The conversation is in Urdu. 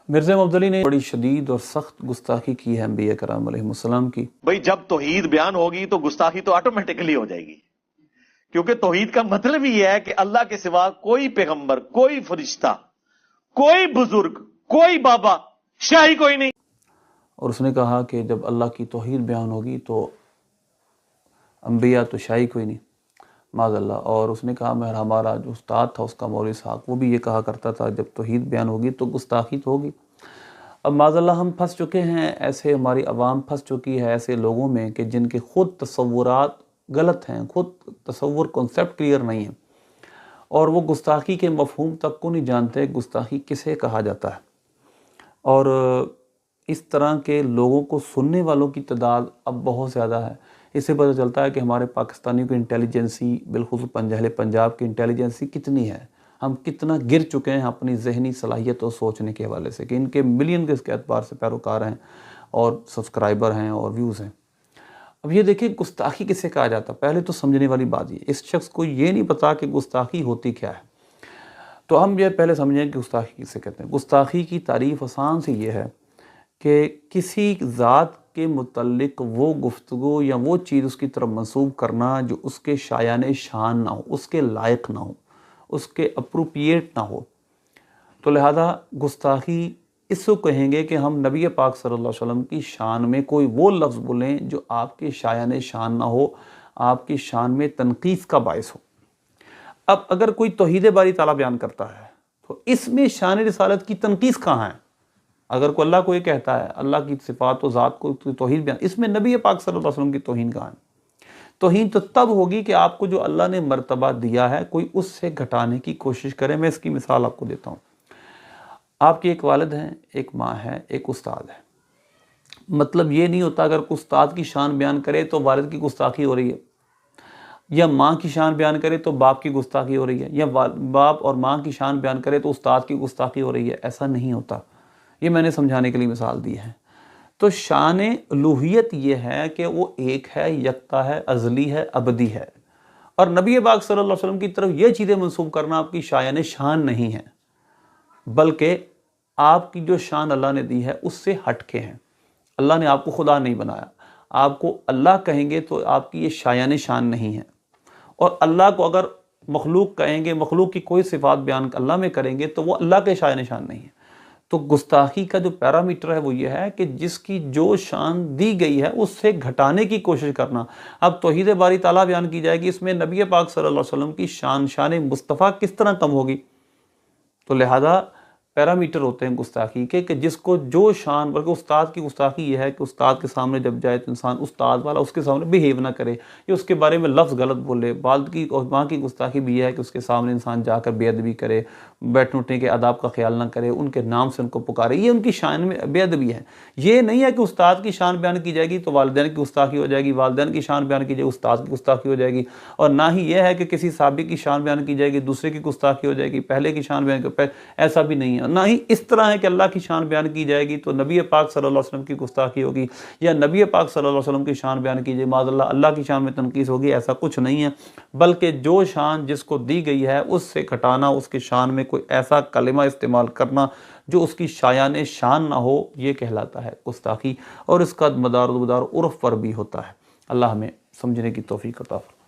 مرزا محمد علی نے بڑی شدید اور سخت گستاخی کی ہے انبیاء کرام علیہ السلام کی۔ بھئی جب توحید بیان ہوگی تو گستاخی تو آٹومیٹکلی ہو جائے گی، کیونکہ توحید کا مطلب ہی ہے کہ اللہ کے سوا کوئی پیغمبر، کوئی فرشتہ، کوئی بزرگ، کوئی بابا، شاہی کوئی نہیں۔ اور اس نے کہا کہ جب اللہ کی توحید بیان ہوگی تو انبیاء تو شاہی کوئی نہیں، معاذ اللہ۔ اور اس نے کہا ہمارا جو استاد تھا اس کا مولوی صاحب، وہ بھی یہ کہا کرتا تھا جب توحید بیان ہوگی تو گستاخی تو ہوگی۔ اب معاذ اللہ ہم پھنس چکے ہیں، ایسے ہماری عوام پھنس چکی ہے ایسے لوگوں میں کہ جن کے خود تصورات غلط ہیں، خود تصور کنسیپٹ کلیئر نہیں ہے، اور وہ گستاخی کے مفہوم تک کو نہیں جانتے گستاخی کسے کہا جاتا ہے۔ اور اس طرح کے لوگوں کو سننے والوں کی تعداد اب بہت زیادہ ہے۔ اس سے پتہ چلتا ہے کہ ہمارے پاکستانیوں کی انٹیلیجنسی، بالخصوص اہل پنجاب کی انٹیلیجنسی کتنی ہے، ہم کتنا گر چکے ہیں اپنی ذہنی صلاحیت اور سوچنے کے حوالے سے، کہ ان کے ملین کے اس کے اعتبار سے پیروکار ہیں اور سبسکرائبر ہیں اور ویوز ہیں۔ اب یہ دیکھیں گستاخی کسے کہا جاتا ہے، پہلے تو سمجھنے والی بات یہ، اس شخص کو یہ نہیں پتا کہ گستاخی ہوتی کیا ہے۔ تو ہم یہ پہلے سمجھیں کہ گستاخی کسے کہتے ہیں۔ گستاخی کی تعریف آسان سے یہ ہے کہ کسی ذات کے متعلق وہ گفتگو یا وہ چیز اس کی طرف منسوب کرنا جو اس کے شایان شان نہ ہو، اس کے لائق نہ ہو، اس کے اپروپریٹ نہ ہو۔ تو لہذا گستاخی اس کو کہیں گے کہ ہم نبی پاک صلی اللہ علیہ وسلم کی شان میں کوئی وہ لفظ بولیں جو آپ کے شایان شان نہ ہو، آپ کی شان میں تنقیص کا باعث ہو۔ اب اگر کوئی توحید باری تعالیٰ بیان کرتا ہے تو اس میں شان رسالت کی تنقیص کہاں ہے؟ اگر کوئی اللہ کو یہ کہتا ہے، اللہ کی صفات و ذات کو توحید بیان، اس میں نبی پاک صلی اللہ علیہ وسلم کی توہین کہاں ہے؟ توہین تو تب ہوگی کہ آپ کو جو اللہ نے مرتبہ دیا ہے کوئی اس سے گھٹانے کی کوشش کرے۔ میں اس کی مثال آپ کو دیتا ہوں۔ آپ کے ایک والد ہیں، ایک ماں ہے، ایک استاد ہے۔ مطلب یہ نہیں ہوتا اگر کوئی استاد کی شان بیان کرے تو والد کی گستاخی ہو رہی ہے، یا ماں کی شان بیان کرے تو باپ کی گستاخی ہو رہی ہے، یا باپ اور ماں کی شان بیان کرے تو استاد کی گستاخی ہو رہی ہے۔ ایسا نہیں ہوتا، یہ میں نے سمجھانے کے لیے مثال دی ہے۔ تو شان الوہیت یہ ہے کہ وہ ایک ہے، یکتا ہے، ازلی ہے، ابدی ہے۔ اور نبی پاک صلی اللہ علیہ وسلم کی طرف یہ چیزیں منسوب کرنا آپ کی شایان شان نہیں ہے، بلکہ آپ کی جو شان اللہ نے دی ہے اس سے ہٹ کے ہیں۔ اللہ نے آپ کو خدا نہیں بنایا، آپ کو اللہ کہیں گے تو آپ کی یہ شایان شان نہیں ہے۔ اور اللہ کو اگر مخلوق کہیں گے، مخلوق کی کوئی صفات بیان اللہ میں کریں گے تو وہ اللہ کے شایان شان نہیں ہے۔ تو گستاخی کا جو پیرامیٹر ہے وہ یہ ہے کہ جس کی جو شان دی گئی ہے اس سے گھٹانے کی کوشش کرنا۔ اب توحید باری تعالیٰ بیان کی جائے گی، اس میں نبی پاک صلی اللہ علیہ وسلم کی شان مصطفیٰ کس طرح کم ہوگی؟ تو لہذا پیرامیٹر ہوتے ہیں گستاخی کے کہ جس کو جو شان، بلکہ استاد کی گستاخی یہ ہے کہ استاد کے سامنے جب جائے تو انسان استاد والا اس کے سامنے بیہیو نہ کرے یا اس کے بارے میں لفظ غلط بولے۔ والد کی اور ماں کی گستاخی بھی یہ ہے کہ اس کے سامنے انسان جا کر بے ادبی کرے، بیٹھنے اٹھنے کے آداب کا خیال نہ کرے، ان کے نام سے ان کو پکارے، یہ ان کی شان میں بے ادبی ہے۔ یہ نہیں ہے کہ استاد کی شان بیان کی جائے گی تو والدین کی گستاخی ہو جائے گی، والدین کی شان بیان کی جائے گی استاد کی گستاخی ہو جائے گی، اور نہ ہی یہ ہے کہ کسی صحابی کی شان بیان کی جائے گی دوسرے کی گستاخی ہو جائے گی، پہلے کی شان بیان کی، ایسا بھی نہیں ہے۔ نہ ہی اس طرح ہے کہ اللہ کی شان بیان کی جائے گی تو نبی پاک صلی اللہ علیہ وسلم کی گستاخی ہوگی، یا نبی پاک صلی اللہ علیہ وسلم کی شان بیان کی جائے معاذ اللہ اللہ کی شان میں تنقیص ہوگی۔ ایسا کچھ نہیں ہے، بلکہ جو شان جس کو دی گئی ہے اس سے گھٹانا، اس کی شان میں کوئی ایسا کلمہ استعمال کرنا جو اس کی شایان شان نہ ہو، یہ کہلاتا ہے گستاخی، اور اس کا مدار عرف پر بھی ہوتا ہے۔ اللہ ہمیں سمجھنے کی توفیق عطا فرمائے۔